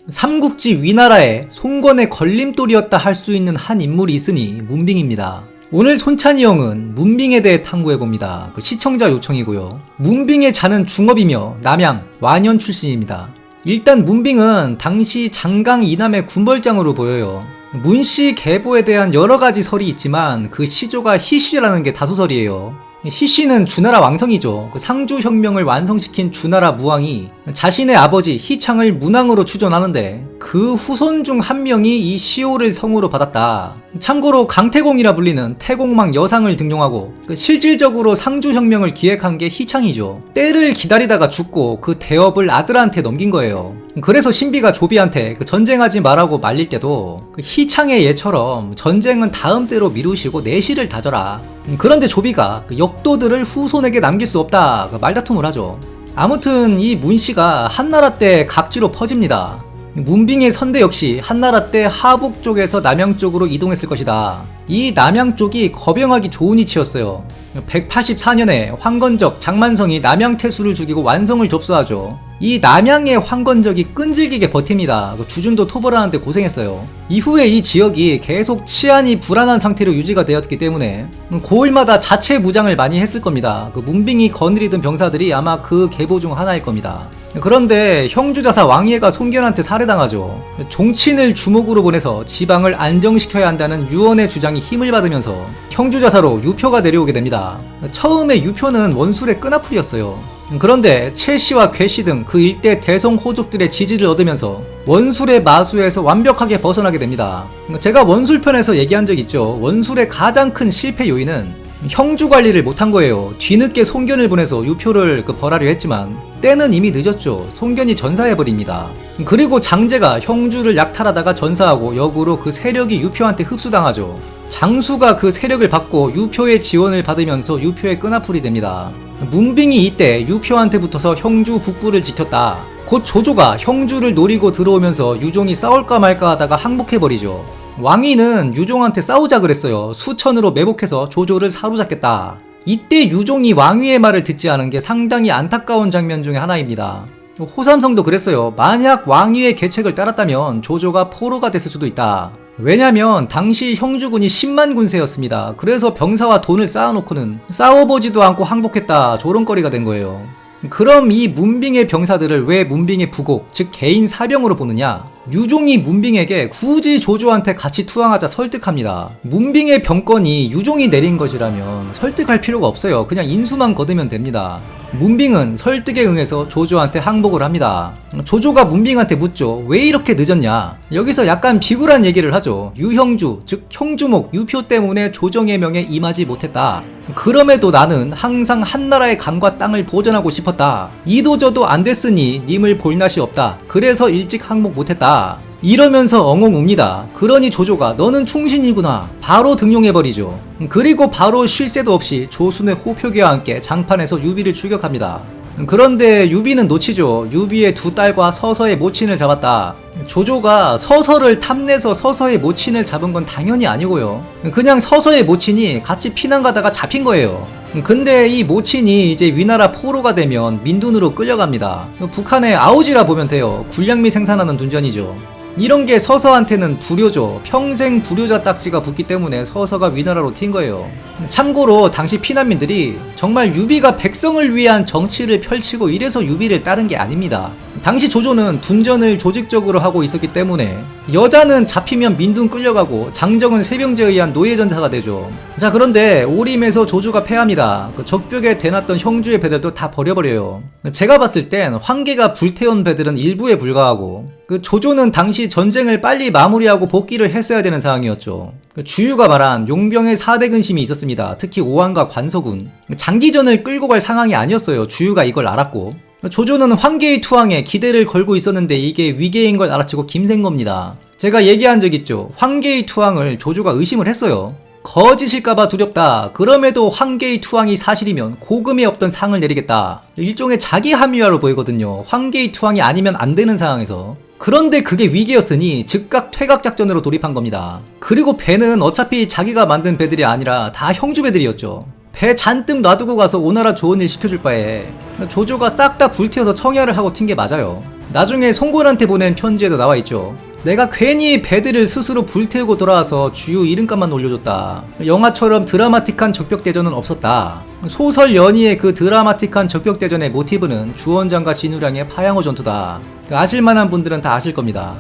삼국지 위나라에 송건의 걸림돌이었다 할 수 있는 한 인물이 있으니 문빙입니다. 오늘 손찬이 형은 문빙에 대해 탐구해봅니다. 시청자 요청이고요. 문빙의 자는 중업이며 남양, 완현 출신입니다. 일단 문빙은 당시 장강 이남의 군벌장으로 보여요. 문씨 계보에 대한 여러가지 설이 있지만 그 시조가 희씨라는 게 다수설이에요. 희씨는 주나라 왕성이죠. 상주혁명을 완성시킨 주나라 무왕이 자신의 아버지 희창을 문왕으로 추존하는데 그 후손 중 한 명이 이 시호를 성으로 받았다. 참고로 강태공이라 불리는 태공망 여상을 등용하고 실질적으로 상주혁명을 기획한 게 희창이죠. 때를 기다리다가 죽고 그 대업을 아들한테 넘긴 거예요. 그래서 신비가 조비한테 전쟁하지 말라고 말릴 때도 희창의 예처럼 전쟁은 다음 때로 미루시고 내실을 다져라. 그런데 조비가 역도들을 후손에게 남길 수 없다 말다툼을 하죠. 아무튼 이 문씨가 한나라 때 각지로 퍼집니다. 문빙의 선대 역시 한나라 때 하북 쪽에서 남양 쪽으로 이동했을 것이다. 이 남양 쪽이 거병하기 좋은 위치였어요. 184년에 황건적, 장만성이 남양태수를 죽이고 완성을 접수하죠. 이 남양의 황건적이 끈질기게 버팁니다. 주준도 토벌하는데 고생했어요. 이후에 이 지역이 계속 치안이 불안한 상태로 유지가 되었기 때문에 고을마다 자체 무장을 많이 했을 겁니다. 문빙이 거느리던 병사들이 아마 그 계보 중 하나일 겁니다. 그런데 형주자사 왕예가 송견한테 살해당하죠. 종친을 주목으로 보내서 지방을 안정시켜야 한다는 유언의 주장이 힘을 받으면서 형주자사로 유표가 내려오게 됩니다. 처음에 유표는 원술의 끈앞풀이었어요. 그런데 최씨와 괴씨 등 그 일대 대성 호족들의 지지를 얻으면서 원술의 마수에서 완벽하게 벗어나게 됩니다. 제가 원술편에서 얘기한 적 있죠. 원술의 가장 큰 실패 요인은 형주 관리를 못한 거예요. 뒤늦게 송견을 보내서 유표를 벌하려 했지만 때는 이미 늦었죠. 송견이 전사해버립니다. 그리고 장제가 형주를 약탈하다가 전사하고 역으로 그 세력이 유표한테 흡수당하죠. 장수가 그 세력을 받고 유표의 지원을 받으면서 유표의 끈앞풀이 됩니다. 문빙이 이때 유표한테 붙어서 형주 북부를 지켰다. 곧 조조가 형주를 노리고 들어오면서 유종이 싸울까 말까 하다가 항복해버리죠. 왕위는 유종한테 싸우자 그랬어요. 수천으로 매복해서 조조를 사로잡겠다. 이때 유종이 왕위의 말을 듣지 않은 게 상당히 안타까운 장면 중에 하나입니다. 호삼성도 그랬어요. 만약 왕위의 계책을 따랐다면 조조가 포로가 됐을 수도 있다. 왜냐면 당시 형주군이 10만 군세였습니다. 그래서 병사와 돈을 쌓아놓고는 싸워보지도 않고 항복했다 조롱거리가 된 거예요. 그럼 이 문빙의 병사들을 왜 문빙의 부곡, 즉 개인 사병으로 보느냐? 유종이 문빙에게 굳이 조조한테 같이 투항하자 설득합니다. 문빙의 병권이 유종이 내린 것이라면 설득할 필요가 없어요. 그냥 인수만 거두면 됩니다. 문빙은 설득에 응해서 조조한테 항복을 합니다. 조조가 문빙한테 묻죠. 왜 이렇게 늦었냐? 여기서 약간 비굴한 얘기를 하죠. 유형주, 즉 형주목, 유표 때문에 조정의 명에 임하지 못했다. 그럼에도 나는 항상 한나라의 강과 땅을 보존하고 싶었다. 이도저도 안 됐으니 님을 볼 낯이 없다. 그래서 일찍 항복 못했다. 이러면서 엉엉 웁니다. 그러니 조조가 너는 충신이구나. 바로 등용해버리죠. 그리고 바로 쉴 새도 없이 조순의 호표기와 함께 장판에서 유비를 출격합니다. 그런데 유비는 놓치죠. 유비의 두 딸과 서서의 모친을 잡았다. 조조가 서서를 탐내서 서서의 모친을 잡은 건 당연히 아니고요. 그냥 서서의 모친이 같이 피난 가다가 잡힌 거예요. 근데 이 모친이 이제 위나라 포로가 되면 민둔으로 끌려갑니다. 북한의 아오지라 보면 돼요. 군량미 생산하는 둔전이죠. 이런 게 서서한테는 불효죠. 평생 불효자 딱지가 붙기 때문에 서서가 위나라로 튄 거예요. 참고로 당시 피난민들이 정말 유비가 백성을 위한 정치를 펼치고 이래서 유비를 따른 게 아닙니다. 당시 조조는 둔전을 조직적으로 하고 있었기 때문에 여자는 잡히면 민둔 끌려가고 장정은 세병제에 의한 노예전사가 되죠. 자, 그런데 오림에서 조조가 패합니다. 적벽에 대놨던 형주의 배들도 다 버려버려요. 제가 봤을 땐 황계가 불태운 배들은 일부에 불과하고 조조는 당시 전쟁을 빨리 마무리하고 복귀를 했어야 되는 상황이었죠. 주유가 말한 용병의 4대 근심이 있었습니다. 특히 오한과 관서군. 장기전을 끌고 갈 상황이 아니었어요. 주유가 이걸 알았고. 조조는 황계의 투항에 기대를 걸고 있었는데 이게 위계인 걸 알아채고 김센 겁니다. 제가 얘기한 적 있죠. 황계의 투항을 조조가 의심을 했어요. 거짓일까봐 두렵다. 그럼에도 황계의 투항이 사실이면 고금에 없던 상을 내리겠다. 일종의 자기 합리화로 보이거든요. 황계의 투항이 아니면 안 되는 상황에서. 그런데 그게 위기였으니 즉각 퇴각 작전으로 돌입한 겁니다. 그리고 배는 어차피 자기가 만든 배들이 아니라 다 형주 배들이었죠. 배 잔뜩 놔두고 가서 오나라 좋은 일 시켜줄 바에 조조가 싹 다 불태워서 청야를 하고 튄 게 맞아요. 나중에 송곤한테 보낸 편지에도 나와있죠. 내가 괜히 배들을 스스로 불태우고 돌아와서 주유 이름값만 올려줬다. 영화처럼 드라마틱한 적벽대전은 없었다. 소설 연희의 그 드라마틱한 적벽대전의 모티브는 주원장과 진우량의 파양호 전투다. 아실만한 분들은 다 아실 겁니다.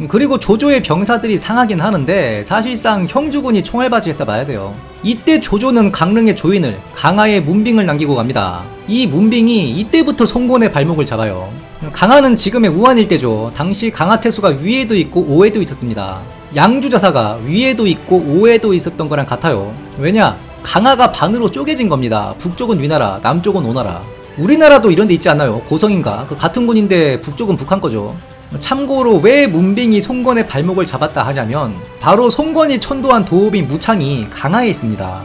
그리고 조조의 병사들이 상하긴 하는데 사실상 형주군이 총알바지했다 봐야 돼요. 이때 조조는 강릉의 조인을, 강하의 문빙을 남기고 갑니다. 이 문빙이 이때부터 송곤의 발목을 잡아요. 강하는 지금의 우한 일대죠. 당시 강하태수가 위에도 있고 오에도 있었습니다. 양주자사가 위에도 있고 오에도 있었던 거랑 같아요. 왜냐? 강하가 반으로 쪼개진 겁니다. 북쪽은 위나라, 남쪽은 오나라. 우리나라도 이런 데 있지 않나요? 고성인가? 그 같은 군인데 북쪽은 북한 거죠. 참고로 왜 문빙이 송건의 발목을 잡았다 하냐면 바로 송건이 천도한 도읍인 무창이 강하에 있습니다.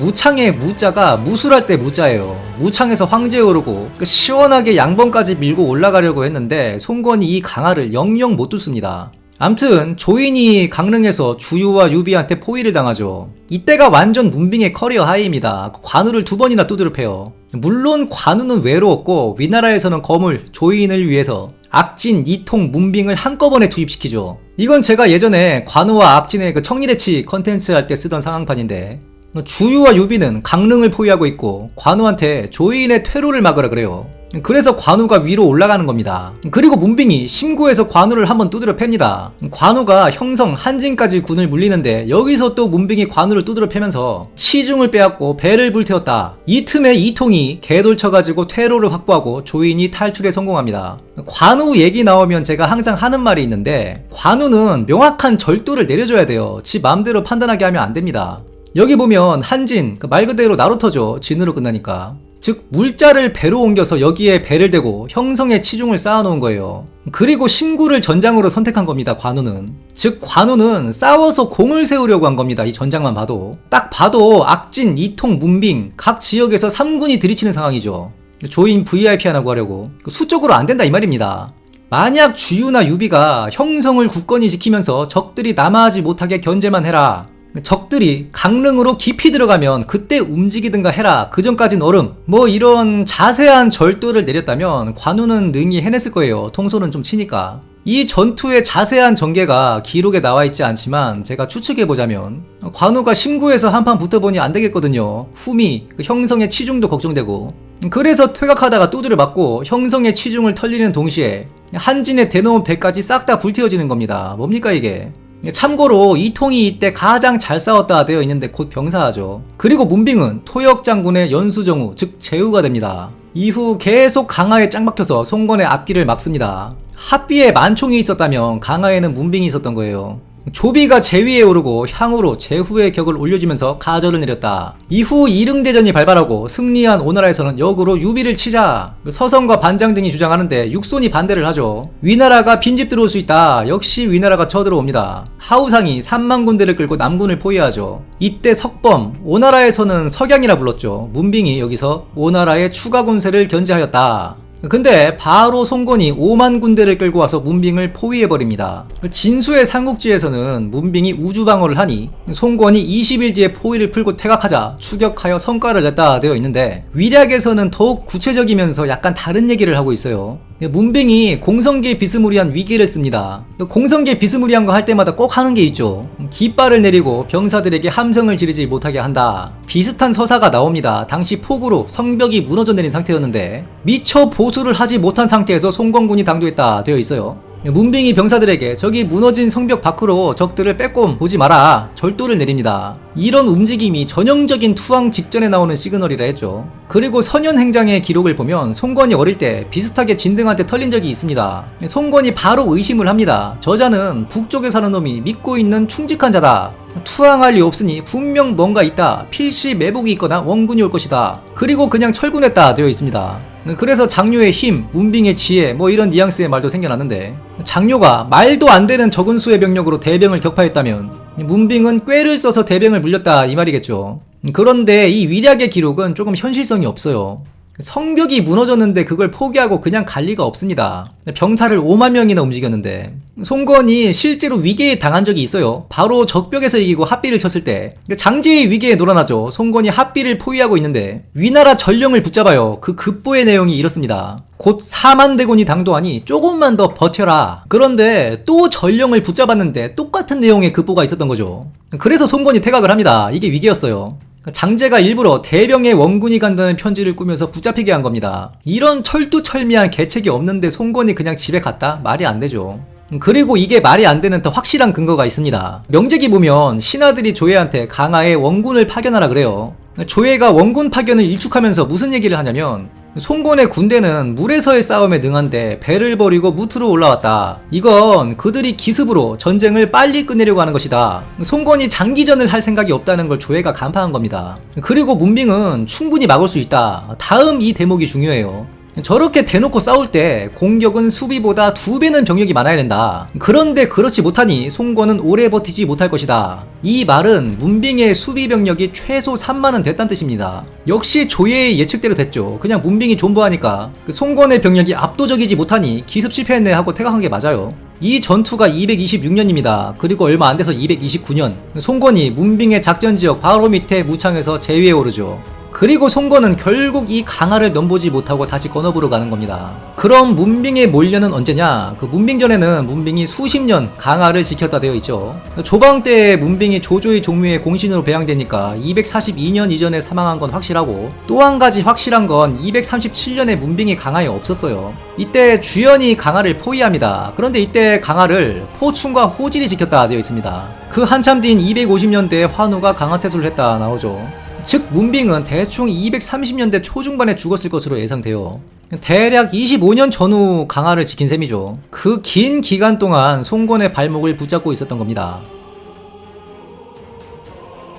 무창의 무자가 무술할 때 무자예요. 무창에서 황제에 오르고 시원하게 양번까지 밀고 올라가려고 했는데 송건이 이 강하를 영영 못 뚫습니다. 암튼 조인이 강릉에서 주유와 유비한테 포위를 당하죠. 이때가 완전 문빙의 커리어 하이입니다. 관우를 2번이나 두드려 패요. 물론 관우는 외로웠고 위나라에서는 거물 조인을 위해서 악진, 이통, 문빙을 한꺼번에 투입시키죠. 이건 제가 예전에 관우와 악진의 그 청리대치 컨텐츠 할 때 쓰던 상황판인데 주유와 유비는 강릉을 포위하고 있고 관우한테 조인의 퇴로를 막으라 그래요. 그래서 관우가 위로 올라가는 겁니다. 그리고 문빙이 심구에서 관우를 한번 두드려 팹니다. 관우가 형성 한진까지 군을 물리는데 여기서 또 문빙이 관우를 두드려 패면서 치중을 빼앗고 배를 불태웠다. 이 틈에 이통이 개돌쳐가지고 퇴로를 확보하고 조인이 탈출에 성공합니다. 관우 얘기 나오면 제가 항상 하는 말이 있는데 관우는 명확한 절도를 내려줘야 돼요. 지 맘대로 판단하게 하면 안 됩니다. 여기 보면 한진, 말 그대로 나루터죠. 진으로 끝나니까. 즉 물자를 배로 옮겨서 여기에 배를 대고 형성의 치중을 쌓아놓은 거예요. 그리고 심구를 전장으로 선택한 겁니다. 관우는. 즉 관우는 싸워서 공을 세우려고 한 겁니다. 이 전장만 봐도. 딱 봐도 악진, 이통, 문빙 각 지역에서 3군이 들이치는 상황이죠. 조인 VIP 하나 구하려고. 수적으로 안 된다 이 말입니다. 만약 주유나 유비가 형성을 굳건히 지키면서 적들이 남하하지 못하게 견제만 해라. 적들이 강릉으로 깊이 들어가면 그때 움직이든가 해라. 그 전까진 얼음. 뭐 이런 자세한 절도를 내렸다면 관우는 능히 해냈을 거예요. 통솔은 좀 치니까. 이 전투의 자세한 전개가 기록에 나와 있지 않지만 제가 추측해보자면 관우가 심구에서 한판 붙어보니 안 되겠거든요. 후미, 형성의 치중도 걱정되고. 그래서 퇴각하다가 두드려 맞고 형성의 치중을 털리는 동시에 한진의 대놓은 배까지 싹 다 불태워지는 겁니다. 뭡니까 이게? 참고로 이통이 이때 가장 잘 싸웠다 되어 있는데 곧 병사하죠. 그리고 문빙은 토역 장군의 연수정우 즉 제후가 됩니다. 이후 계속 강하에 짱 박혀서 송건의 앞길을 막습니다. 합비에 만총이 있었다면 강하에는 문빙이 있었던 거예요. 조비가 제위에 오르고 향후로 제후의 격을 올려주면서 가절을 내렸다. 이후 이릉대전이 발발하고 승리한 오나라에서는 역으로 유비를 치자. 서성과 반장 등이 주장하는데 육손이 반대를 하죠. 위나라가 빈집 들어올 수 있다. 역시 위나라가 쳐들어옵니다. 하우상이 3만 군대를 끌고 남군을 포위하죠. 이때 석범, 오나라에서는 석양이라 불렀죠. 문빙이 여기서 오나라의 추가 군세를 견제하였다. 근데 바로 송건이 5만 군대를 끌고 와서 문빙을 포위해버립니다. 진수의 삼국지에서는 문빙이 우주방어를 하니 송건이 20일 뒤에 포위를 풀고 퇴각하자 추격하여 성과를 냈다 되어 있는데 위략에서는 더욱 구체적이면서 약간 다른 얘기를 하고 있어요. 문빙이 공성기에 비스무리한 위기를 씁니다. 공성기에 비스무리한 거 할 때마다 꼭 하는 게 있죠. 깃발을 내리고 병사들에게 함성을 지르지 못하게 한다. 비슷한 서사가 나옵니다. 당시 폭우로 성벽이 무너져 내린 상태였는데 미처 보수를 하지 못한 상태에서 송건군이 당도했다 되어 있어요. 문빙이 병사들에게 저기 무너진 성벽 밖으로 적들을 빼꼼 보지 마라 절도를 내립니다. 이런 움직임이 전형적인 투항 직전에 나오는 시그널이라 했죠. 그리고 선현행장의 기록을 보면 송건이 어릴 때 비슷하게 진등한테 털린 적이 있습니다. 송건이 바로 의심을 합니다. 저자는 북쪽에 사는 놈이 믿고 있는 충직한 자다. 투항할 리 없으니 분명 뭔가 있다. 필시 매복이 있거나 원군이 올 것이다. 그리고 그냥 철군했다 되어 있습니다. 그래서 장료의 힘, 문빙의 지혜 뭐 이런 뉘앙스의 말도 생겨났는데 장료가 말도 안 되는 적은 수의 병력으로 대병을 격파했다면 문빙은 꾀를 써서 대병을 물렸다 이 말이겠죠. 그런데 이 위략의 기록은 조금 현실성이 없어요. 성벽이 무너졌는데 그걸 포기하고 그냥 갈 리가 없습니다. 병사를 5만 명이나 움직였는데 송건이 실제로 위기에 당한 적이 있어요. 바로 적벽에서 이기고 합비를 쳤을 때 장제의 위기에 놀아나죠. 송건이 합비를 포위하고 있는데 위나라 전령을 붙잡아요. 그 급보의 내용이 이렇습니다. 곧 4만 대군이 당도하니 조금만 더 버텨라. 그런데 또 전령을 붙잡았는데 똑같은 내용의 급보가 있었던 거죠. 그래서 송건이 퇴각을 합니다. 이게 위기였어요. 장제가 일부러 대병의 원군이 간다는 편지를 꾸며서 붙잡히게 한 겁니다. 이런 철두철미한 계책이 없는데 송건이 그냥 집에 갔다? 말이 안 되죠. 그리고 이게 말이 안 되는 더 확실한 근거가 있습니다. 명제기 보면 신하들이 조예한테 강하에 원군을 파견하라 그래요. 조예가 원군 파견을 일축하면서 무슨 얘기를 하냐면 송건의 군대는 물에서의 싸움에 능한데 배를 버리고 무트로 올라왔다. 이건 그들이 기습으로 전쟁을 빨리 끝내려고 하는 것이다. 송건이 장기전을 할 생각이 없다는 걸 조예가 간파한 겁니다. 그리고 문빙은 충분히 막을 수 있다. 다음 이 대목이 중요해요. 저렇게 대놓고 싸울 때 공격은 수비보다 2배는 병력이 많아야 된다. 그런데 그렇지 못하니 송건은 오래 버티지 못할 것이다. 이 말은 문빙의 수비 병력이 최소 3만은 됐다는 뜻입니다. 역시 조예의 예측대로 됐죠. 그냥 문빙이 존버하니까 송건의 병력이 압도적이지 못하니 기습 실패했네 하고 퇴각한 게 맞아요. 이 전투가 226년입니다. 그리고 얼마 안 돼서 229년 송건이 문빙의 작전지역 바로 밑에 무창에서 제위에 오르죠. 그리고 송건은 결국 이 강화를 넘보지 못하고 다시 건업으로 가는 겁니다. 그럼 문빙의 몰려는 언제냐? 그 문빙전에는 문빙이 수십 년 강화를 지켰다 되어 있죠. 조방 때 문빙이 조조의 종묘의 공신으로 배양되니까 242년 이전에 사망한 건 확실하고 또 한 가지 확실한 건 237년에 문빙이 강화에 없었어요. 이때 주연이 강화를 포위합니다. 그런데 이때 강화를 포충과 호질이 지켰다 되어 있습니다. 그 한참 뒤인 250년대에 환우가 강화태수를 했다 나오죠. 즉 문빙은 대충 230년대 초중반에 죽었을 것으로 예상돼요. 대략 25년 전후 강화를 지킨 셈이죠. 그 긴 기간 동안 송건의 발목을 붙잡고 있었던 겁니다.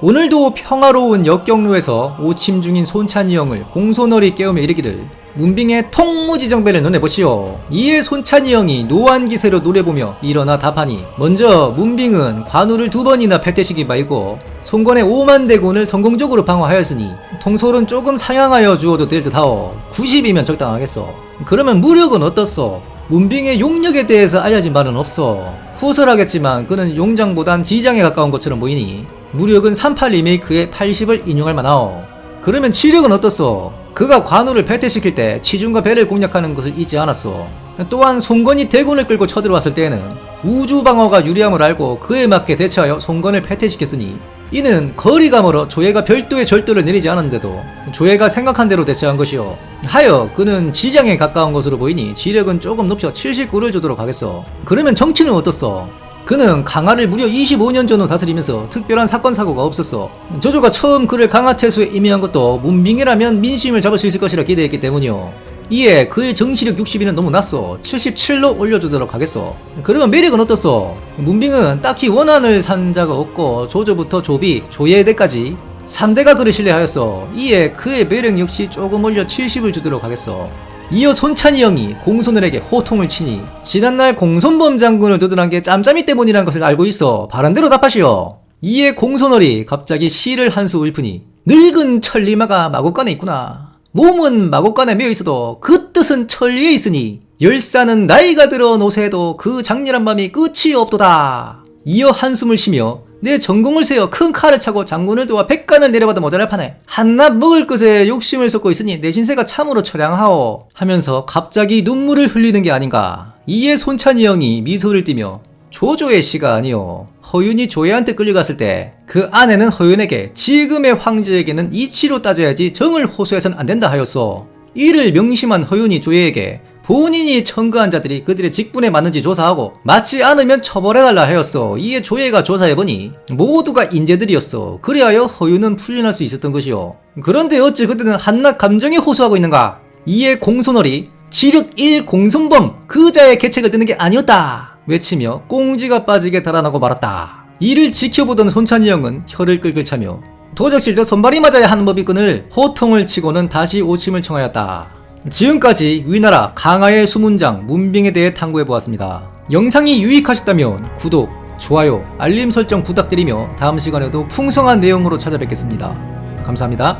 오늘도 평화로운 역경로에서 오침 중인 손찬이 형을 공손어리 깨우며 이르기를 문빙의 통무지정배를 논해보시오. 이에 손찬이 형이 노안기세로 노래보며 일어나 답하니 먼저 문빙은 관우를 2번이나 패퇴시킨 바이고 송건의 5만 대군을 성공적으로 방어하였으니 통솔은 조금 상향하여 주어도 될 듯하오. 90이면 적당하겠소. 그러면 무력은 어떻소? 문빙의 용력에 대해서 알려진 바는 없소. 후설하겠지만 그는 용장보단 지장에 가까운 것처럼 보이니 무력은 38 리메이크의 80을 인용할 만하오. 그러면 치력은 어떻소? 그가 관우를 패퇴시킬 때 치중과 배를 공략하는 것을 잊지 않았소. 또한 송건이 대군을 끌고 쳐들어왔을 때에는 우주방어가 유리함을 알고 그에 맞게 대처하여 송건을 패퇴시켰으니 이는 거리가 멀어 조예가 별도의 절도를 내리지 않았는데도 조예가 생각한 대로 대처한 것이요. 하여 그는 지장에 가까운 것으로 보이니 지력은 조금 높여 79를 주도록 하겠소. 그러면 정치는 어떻소? 그는 강화를 무려 25년 전후 다스리면서 특별한 사건 사고가 없었어. 조조가 처음 그를 강화태수에 임명한 것도 문빙이라면 민심을 잡을 수 있을 것이라 기대했기 때문이요. 이에 그의 정시력 60이는 너무 낮소. 77로 올려주도록 하겠소. 그러면 매력은 어떻소? 문빙은 딱히 원한을 산 자가 없고 조조부터 조비, 조예대까지 3대가 그를 신뢰하였어. 이에 그의 매력 역시 조금 올려 70을 주도록 하겠소. 이어 손찬이 형이 공손을에게 호통을 치니 지난날 공손범 장군을 두둔한 게 짬짬이 때문이라는 것을 알고 있어 바란대로 답하시오. 이에 공손을이 갑자기 시를 한 수 읊으니 늙은 천리마가 마곡간에 있구나. 몸은 마곡간에 매여 있어도 그 뜻은 천리에 있으니 열사는 나이가 들어 노새도 그 장렬한 밤이 끝이 없도다. 이어 한숨을 쉬며 내 전공을 세어 큰 칼을 차고 장군을 도와 백간을 내려받아 모자랄 판에 한낱 먹을 것에 욕심을 쏟고 있으니 내 신세가 참으로 처량하오 하면서 갑자기 눈물을 흘리는 게 아닌가. 이에 손찬이 형이 미소를 띠며 조조의 시가 아니오. 허윤이 조예한테 끌려갔을 때 그 아내는 허윤에게 지금의 황제에게는 이치로 따져야지 정을 호소해서는 안 된다 하였소. 이를 명심한 허윤이 조예에게 본인이 청구한 자들이 그들의 직분에 맞는지 조사하고 맞지 않으면 처벌해달라 하였어. 이에 조예가 조사해보니 모두가 인재들이었어. 그리하여 허윤은 풀려날 수 있었던 것이요. 그런데 어찌 그때는 한낱 감정에 호소하고 있는가. 이에 공손월이 지력 1 공손범 그자의 계책을 뜨는 게 아니었다 외치며 꽁지가 빠지게 달아나고 말았다. 이를 지켜보던 손찬이 형은 혀를 끌끌 차며 도적질도 손발이 맞아야 하는 법이끈을 호통을 치고는 다시 오침을 청하였다. 지금까지 위나라 강화의 수문장 문빙에 대해 탐구해보았습니다. 영상이 유익하셨다면 구독, 좋아요, 알림 설정 부탁드리며 다음 시간에도 풍성한 내용으로 찾아뵙겠습니다. 감사합니다.